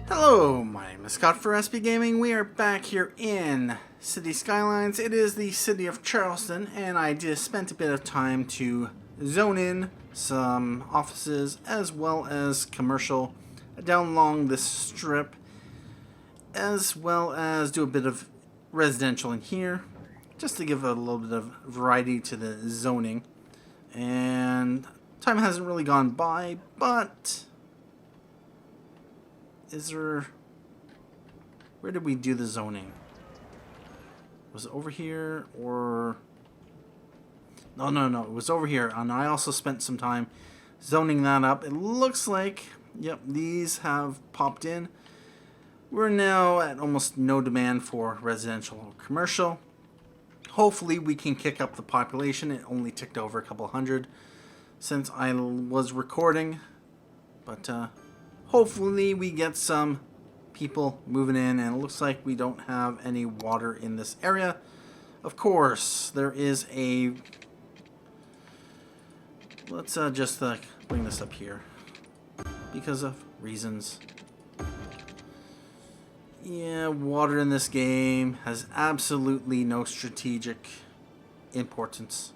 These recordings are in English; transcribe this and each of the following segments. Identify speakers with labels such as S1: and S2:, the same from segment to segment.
S1: Hello, my name is Scott for SB Gaming. We are back here in City Skylines. It is the city of Charleston, and I just spent a bit of time to zone in some offices as well as commercial down along this strip, as well as do a bit of residential in here, just to give a little bit of variety to the zoning. And time hasn't really gone by, but is there... where did we do the zoning? Was it over here or... No, it was over here. And I also spent some time zoning that up. It looks like, yep, these have popped in. We're now at almost no demand for residential or commercial. Hopefully we can kick up the population. It only ticked over a couple hundred since I was recording. But, hopefully we get some people moving in, and it looks like we don't have any water in this area. Of course, there is a... let's just bring this up here because of reasons. Yeah, water in this game has absolutely no strategic importance.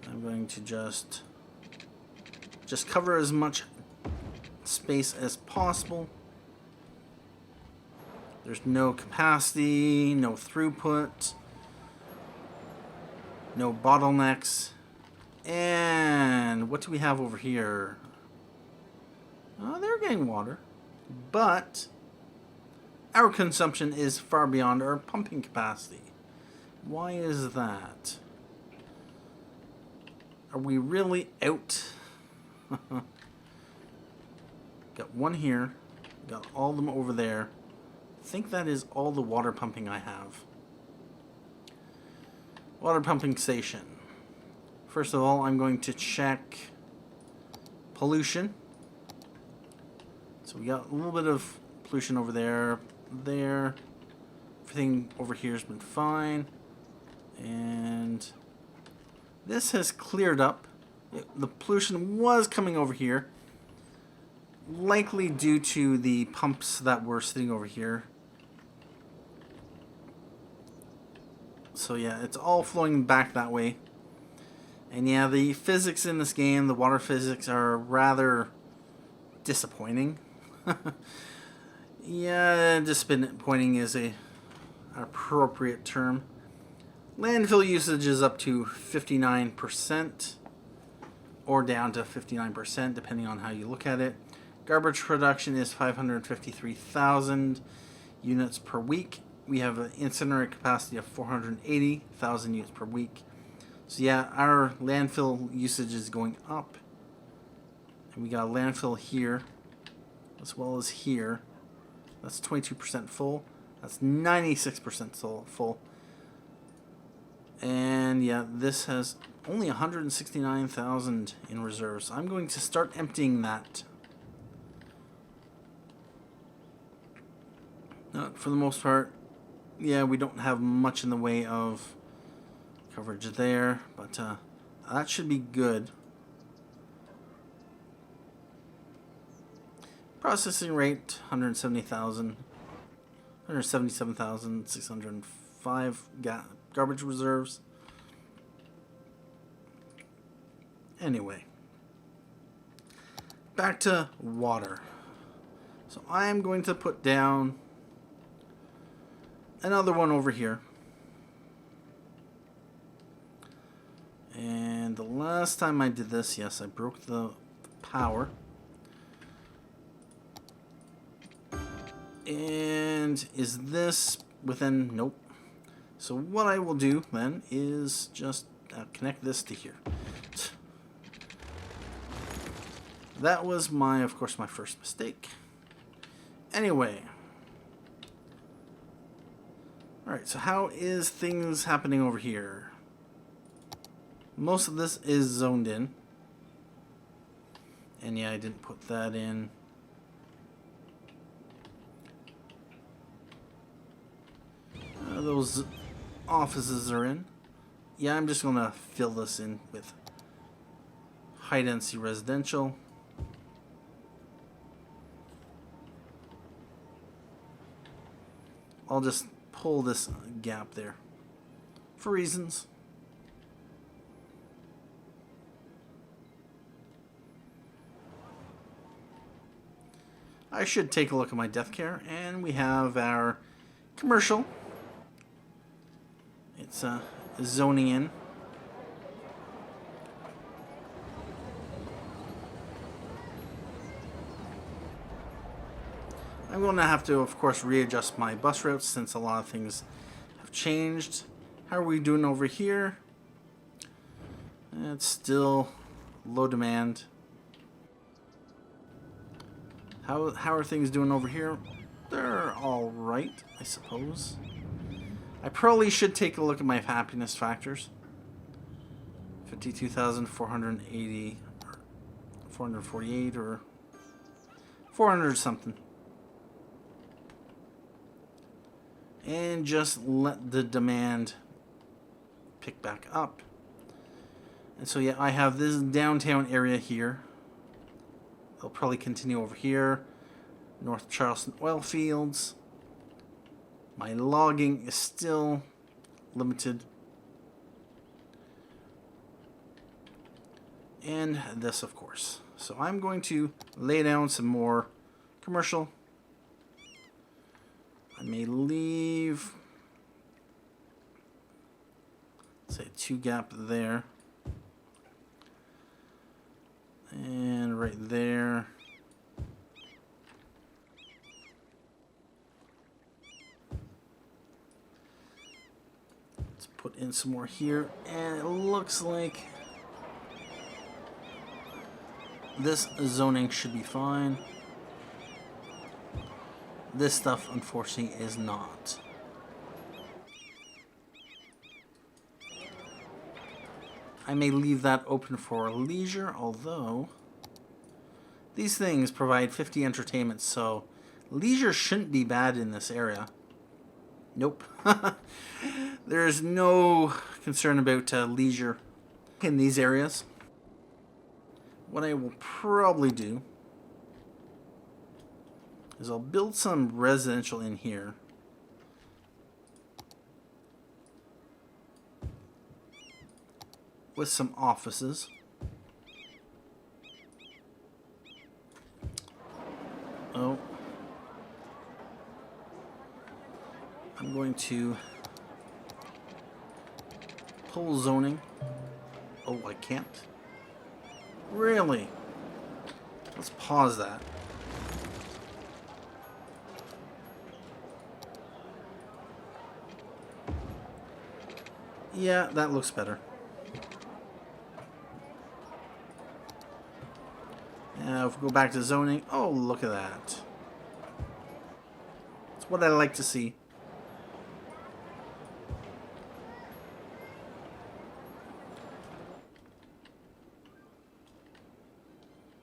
S1: I'm going to just cover as much space as possible. There's no capacity, no throughput, no bottlenecks. And what do we have over here? Oh, they're getting water, but our consumption is far beyond our pumping capacity. Why is that? Are we really out? Got one here, got all of them over there. I think that is all the water pumping I have. Water pumping station. First of all, I'm going to check pollution. So we got a little bit of pollution over there, there. Everything over here has been fine. And this has cleared up. The pollution was coming over here, likely due to the pumps that were sitting over here. So yeah, it's all flowing back that way. And yeah, the physics in this game, the water physics, are rather disappointing. Yeah, disappointing is an appropriate term. Landfill usage is up to 59%, or down to 59%, depending on how you look at it. Garbage production is 553,000 units per week. We have an incinerator capacity of 480,000 units per week. So yeah, our landfill usage is going up. And we got a landfill here, as well as here. That's 22% full. That's 96% full. And yeah, this has only 169,000 in reserves. I'm going to start emptying that. For the most part, yeah, we don't have much in the way of coverage there, but that should be good. Processing rate 177,605 garbage reserves. Anyway, back to water. So I am going to put down another one over here. And the last time I did this, yes, I broke the power. And is this within? Nope. So what I will do then is just connect this to here. That was of course, my first mistake. Anyway. Alright, so how is things happening over here? Most of this is zoned in. And yeah, I didn't put that in. Those offices are in. Yeah, I'm just going to fill this in with high density residential. I'll just pull this gap there for reasons. I should take a look at my death care, and we have our commercial. It's zoning in. I'm going to have to, of course, readjust my bus routes since a lot of things have changed. How are we doing over here? It's still low demand. How are things doing over here? They're all right, I suppose. I probably should take a look at my happiness factors. 52,480, 448, or 400 something. And just let the demand pick back up. And so yeah, I have this downtown area here. They'll probably continue over here. North Charleston oil fields. My logging is still limited. And this, of course. So I'm going to lay down some more commercial. I may leave, say, 2 gap there. And right there. Let's put in some more here. And it looks like this zoning should be fine. This stuff, unfortunately, is not. I may leave that open for leisure, although these things provide 50 entertainment, so leisure shouldn't be bad in this area. Nope. There's no concern about leisure in these areas. What I will probably do is I'll build some residential in here. With some offices. Oh. I'm going to pull zoning. Oh, I can't. Really? Let's pause that. Yeah, that looks better. Now, if we go back to zoning, oh, look at that. That's what I like to see.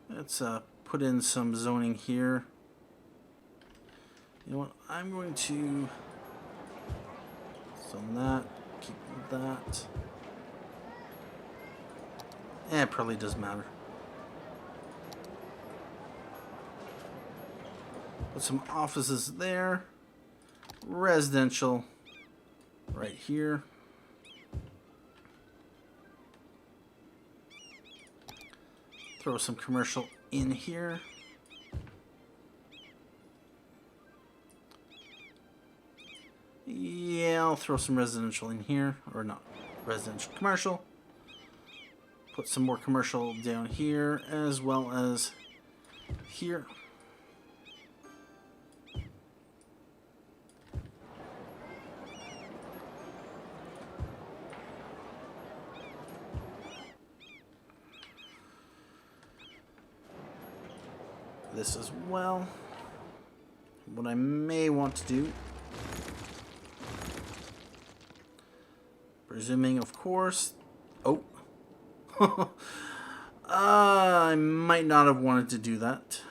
S1: Let's put in some zoning here. You know what? I'm going to zone that. Keep that. It probably doesn't matter. Put some offices there. Residential right here. Throw some commercial in here. Yeah, I'll throw some residential in here. Or not residential, commercial. Put some more commercial down here as well as here. This as well. What I may want to do, presuming, of course, oh, I might not have wanted to do that.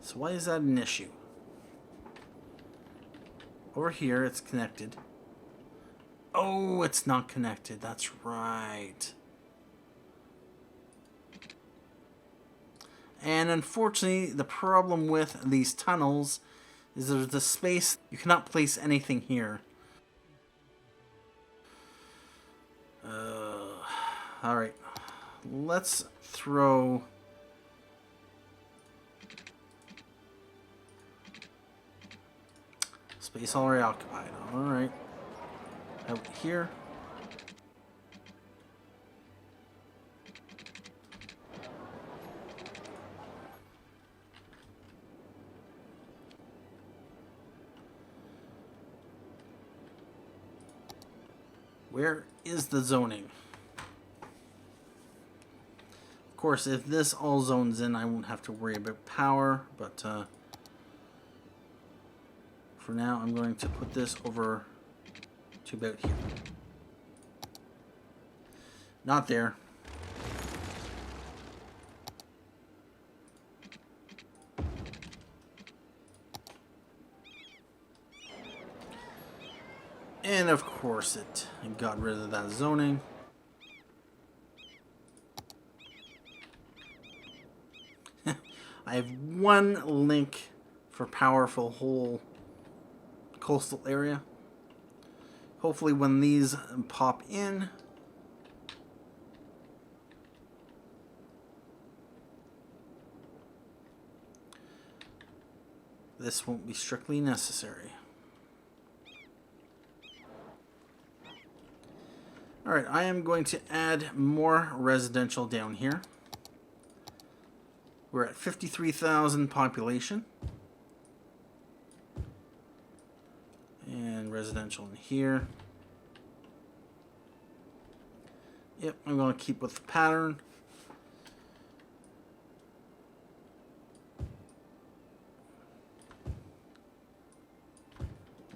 S1: So why is that an issue? Over here, it's connected. Oh, it's not connected. That's right. And unfortunately, the problem with these tunnels is there's the space. You cannot place anything here. Alright. Let's throw... Space already occupied. Alright. Out here. Where is the zoning? Of course, if this all zones in, I won't have to worry about power, but for now, I'm going to put this over to about here. Not there. And of course, it got rid of that zoning. I have one link for power for the whole coastal area. Hopefully when these pop in, this won't be strictly necessary. Alright, I am going to add more residential down here. We're at 53,000 population. And residential in here. Yep, I'm going to keep with the pattern.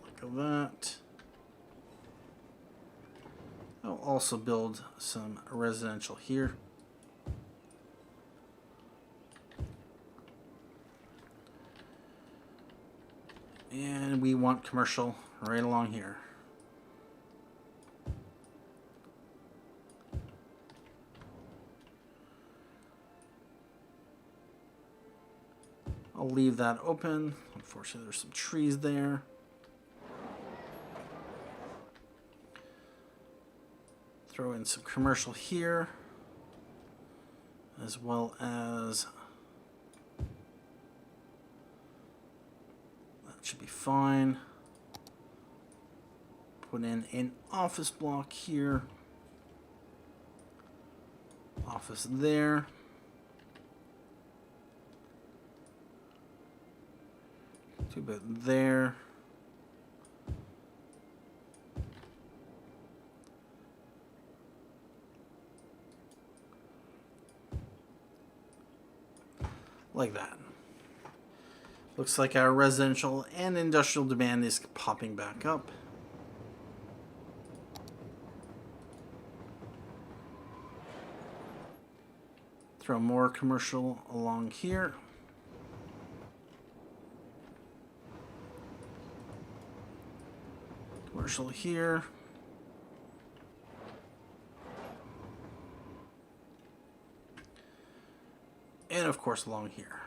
S1: Like that. I'll also build some residential here. And we want commercial right along here. I'll leave that open. Unfortunately, there's some trees there. Throw in some commercial here, as well as that should be fine. Put in an office block here, office there. To about there. Like that. Looks like our residential and industrial demand is popping back up. Throw more commercial along here. Commercial here. And of course along here.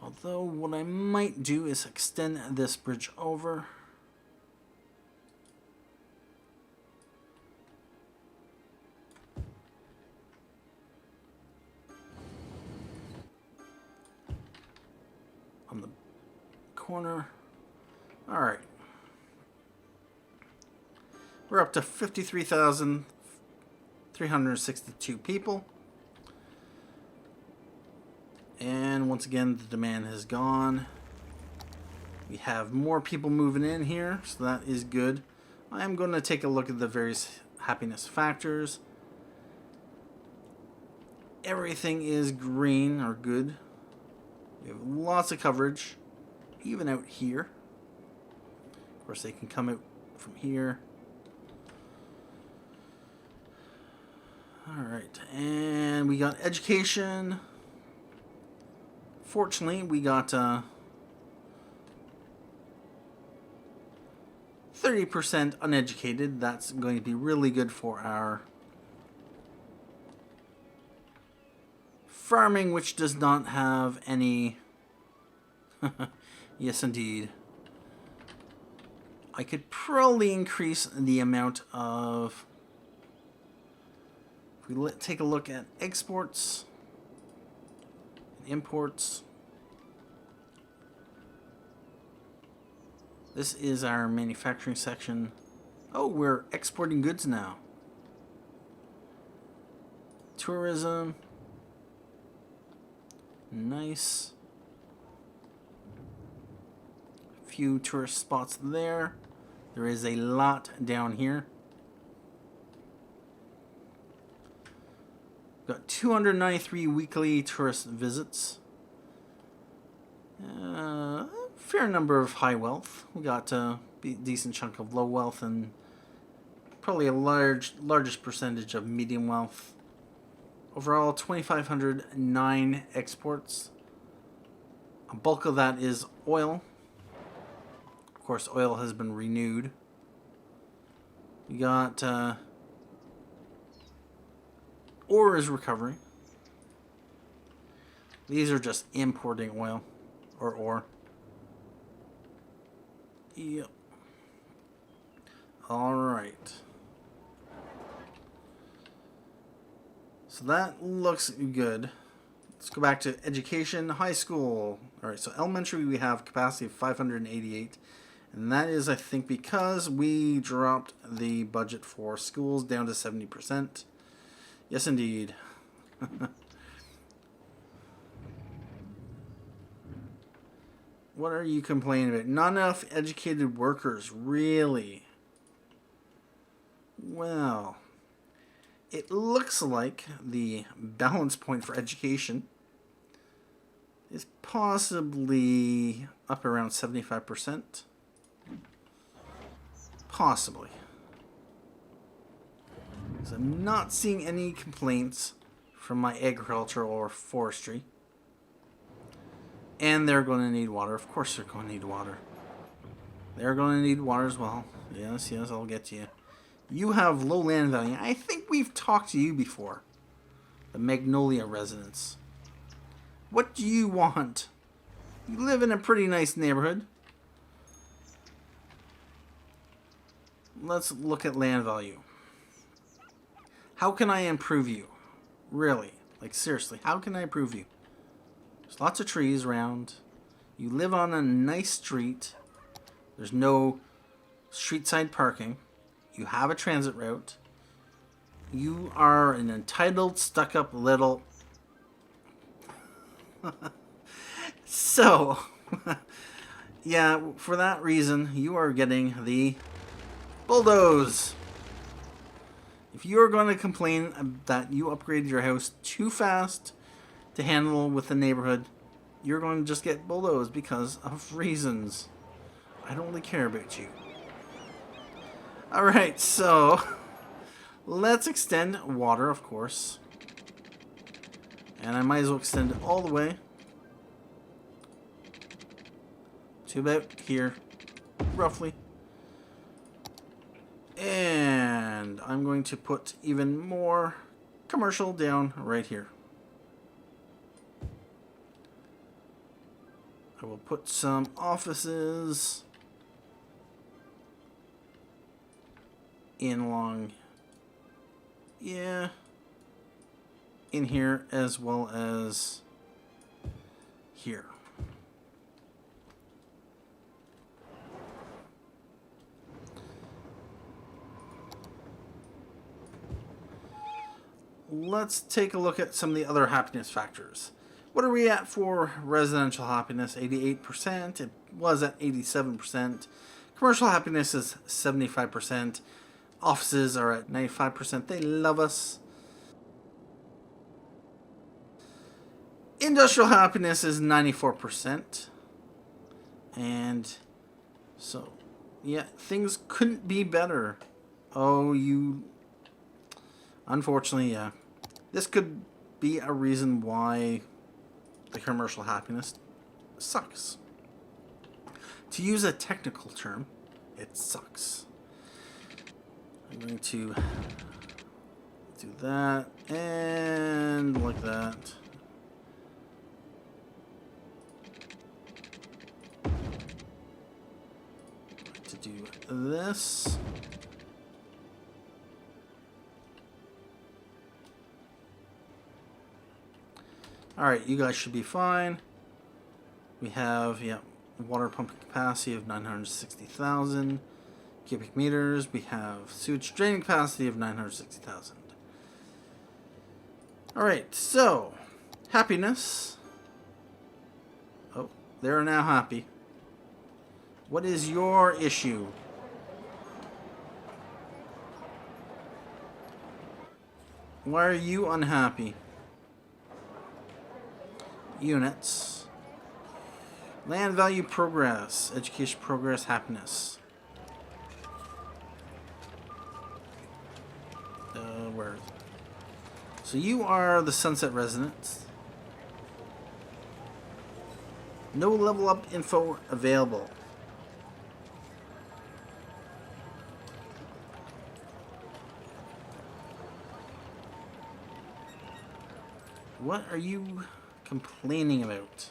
S1: Although what I might do is extend this bridge over. On the corner. All right. We're up to 53,362 people. And once again, the demand has gone. We have more people moving in here, so that is good. I am going to take a look at the various happiness factors. Everything is green or good. We have lots of coverage, even out here. Of course, they can come out from here. Alright, and we got education, Fortunately, we got 30% uneducated. That's going to be really good for our farming, which does not have any... Yes, indeed. I could probably increase the amount of... If we take a look at exports, imports. This is our manufacturing section. Oh, we're exporting goods now. Tourism. Nice. Few tourist spots there. There is a lot down here. Got 293 weekly tourist visits. Fair number of high wealth. We got a decent chunk of low wealth and probably a largest percentage of medium wealth. Overall, 2,509 exports. A bulk of that is oil. Of course, oil has been renewed. We got ore is recovering. These are just importing oil or ore. Yep. All right. So that looks good. Let's go back to education, high school. All right, so elementary we have capacity of 588. And that is, I think, because we dropped the budget for schools down to 70%. Yes, indeed. What are you complaining about? Not enough educated workers, really? Well, it looks like the balance point for education is possibly up around 75%. Possibly. Because I'm not seeing any complaints from my agriculture or forestry. And they're going to need water. Of course they're going to need water. They're going to need water as well. Yes, yes, I'll get to you. You have low land value. I think we've talked to you before. The Magnolia residence. What do you want? You live in a pretty nice neighborhood. Let's look at land value. How can I improve you? Really? Like, seriously, how can I improve you? There's lots of trees around. You live on a nice street. There's no street side parking. You have a transit route. You are an entitled, stuck-up little... So, yeah, for that reason, you are getting the bulldoze. If you're going to complain that you upgraded your house too fast to handle with the neighborhood, you're going to just get bulldozed because of reasons. I don't really care about you. Alright, so let's extend water, of course. And I might as well extend it all the way to about here, roughly. And I'm going to put even more commercial down right here. I will put some offices in along, yeah, in here as well as here. Let's take a look at some of the other happiness factors. What are we at for residential happiness? 88%. It was at 87%. Commercial happiness is 75%. Offices are at 95%. They love us. Industrial happiness is 94%. And so, yeah, things couldn't be better. Oh, you... Unfortunately, yeah. This could be a reason why the commercial happiness sucks. To use a technical term, it sucks. I'm going to do that and like that. To do this. Alright, you guys should be fine. We have, water pumping capacity of 960,000 cubic meters. We have sewage draining capacity of 960,000. Alright, so, happiness. Oh, they're now happy. What is your issue? Why are you unhappy? Units. Land value progress. Education progress happiness. Where? So you are the Sunset residents. No level up info available. What are you complaining about?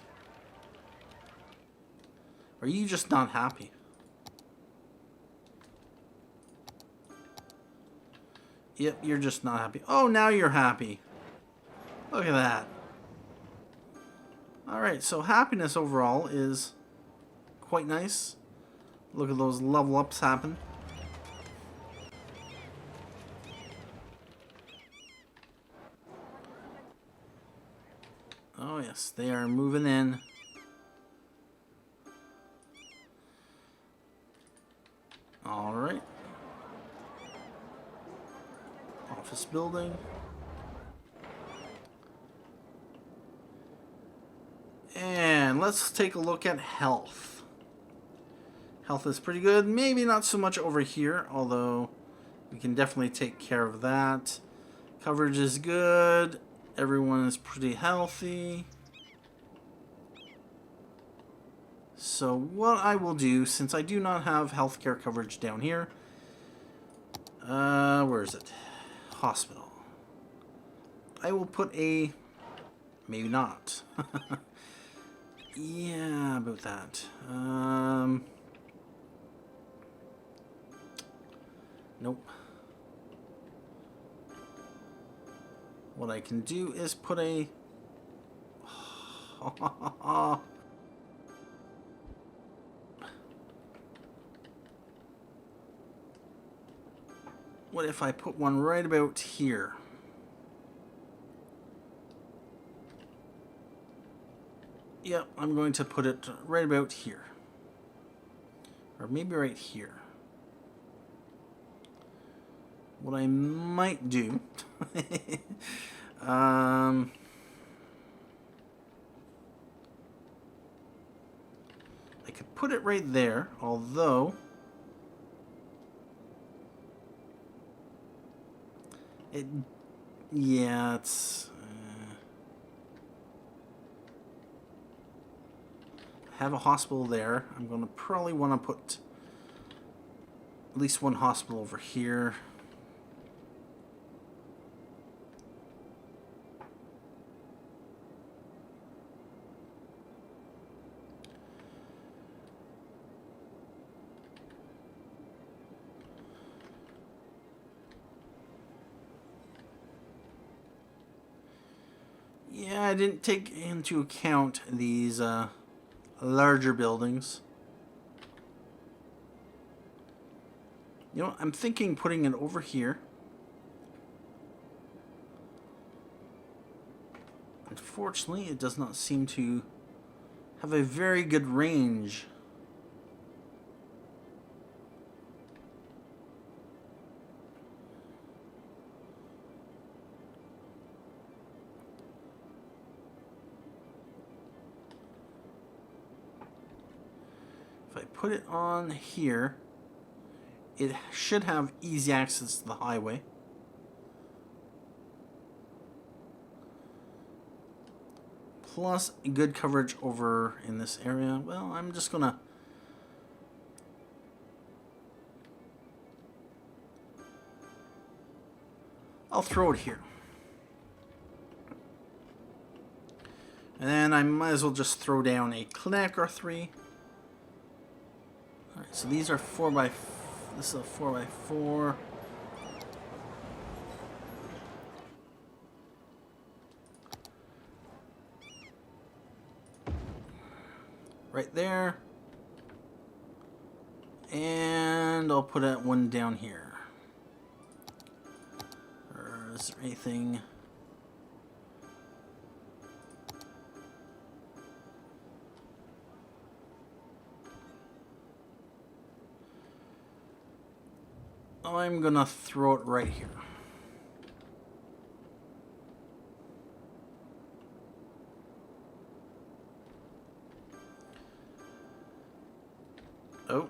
S1: Are you just not happy? Yep, you're just not happy. Oh, now you're happy. Look at that. Alright, so happiness overall is quite nice. Look at those level ups happen. Oh yes, they are moving in. Alright. Office building. And let's take a look at health. Health is pretty good. Maybe not so much over here, although we can definitely take care of that. Coverage is good. Everyone is pretty healthy. So what I will do, since I do not have healthcare coverage down here, where is it? Hospital. I will put a, maybe not. Yeah, about that. Nope. What I can do is put a... What if I put one right about here? Yep, I'm going to put it right about here. Or maybe right here. What I might do... I could put it right there, although... Yeah, it's... I have a hospital there. I'm going to probably want to put at least one hospital over here. Yeah, I didn't take into account these larger buildings. You know, I'm thinking putting it over here. Unfortunately, it does not seem to have a very good range. If I put it on here, it should have easy access to the highway. plus good coverage over in this area. Well, I'm just gonna I'll throw it here. And then I might as well just throw down a clinic or 3. Alright, so these are 4x. This is a 4x4. Right there. And I'll put one down here. Or is there anything? I'm gonna throw it right here. Oh,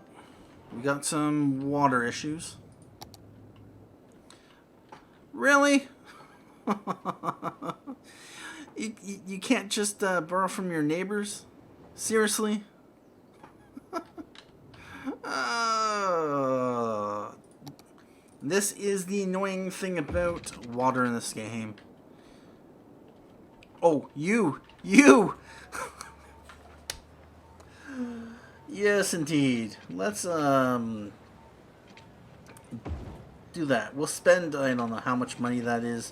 S1: we got some water issues. Really? you can't just borrow from your neighbors? Seriously? This is the annoying thing about water in this game. Oh, you! Yes, indeed. Let's, do that. We'll spend, I don't know how much money that is.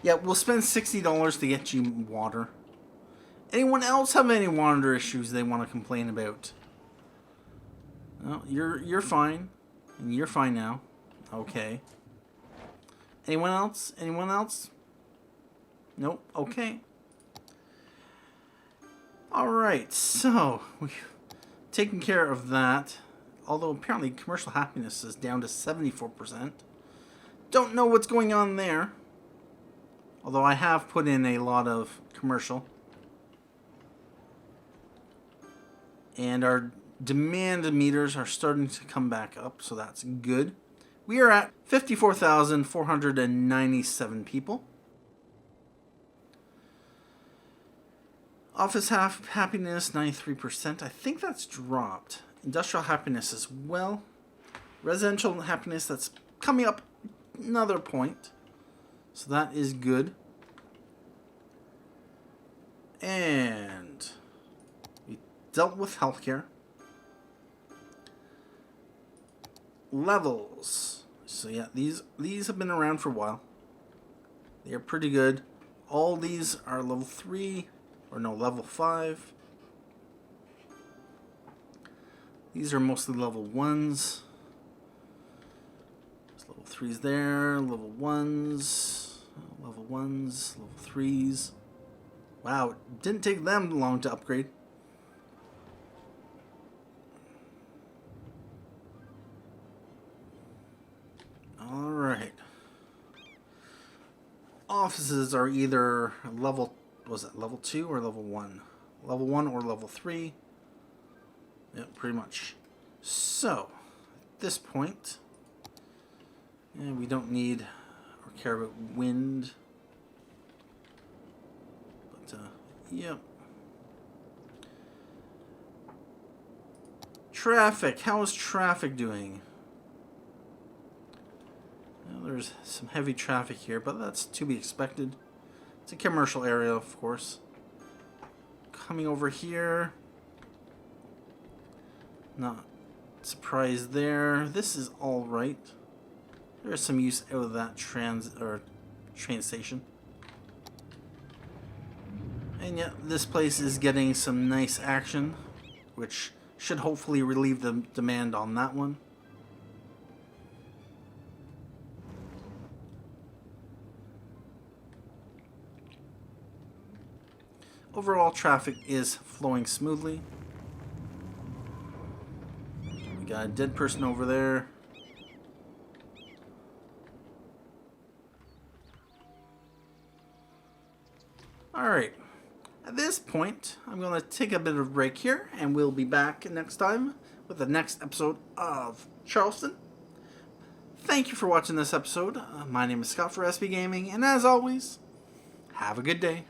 S1: Yeah, we'll spend $60 to get you water. Anyone else have any water issues they want to complain about? No, you're fine. And you're fine now. Okay. Anyone else? Anyone else? Nope. Okay. Alright, so we've taken care of that. Although apparently commercial happiness is down to 74%. Don't know what's going on there. Although I have put in a lot of commercial. And our demand meters are starting to come back up, so that's good. We are at 54,497 people. Office happiness, 93%. I think that's dropped. Industrial happiness as well. Residential happiness, that's coming up another point. So that is good. And we dealt with healthcare. Levels. So yeah, these have been around for a while. They are pretty good. All these are level 3, or no, level 5. These are mostly level 1s. There's level 3s there, level 1s, level 1s, level 3s. Wow, it didn't take them long to upgrade. Alright. Offices are either level, was it level 2 or level 1? Level 1 or level 3. Yep, pretty much. So, at this point, we don't need or care about wind. But, yep. Traffic. How is traffic doing? Well, there's some heavy traffic here, but that's to be expected. It's a commercial area, of course. Coming over here. Not surprised there. This is all right. There's some use out of that train station. And yet, this place is getting some nice action, which should hopefully relieve the demand on that one. Overall, traffic is flowing smoothly. We got a dead person over there. Alright. At this point, I'm going to take a bit of a break here, and we'll be back next time with the next episode of Charleston. Thank you for watching this episode. My name is Scott for SB Gaming, and as always, have a good day.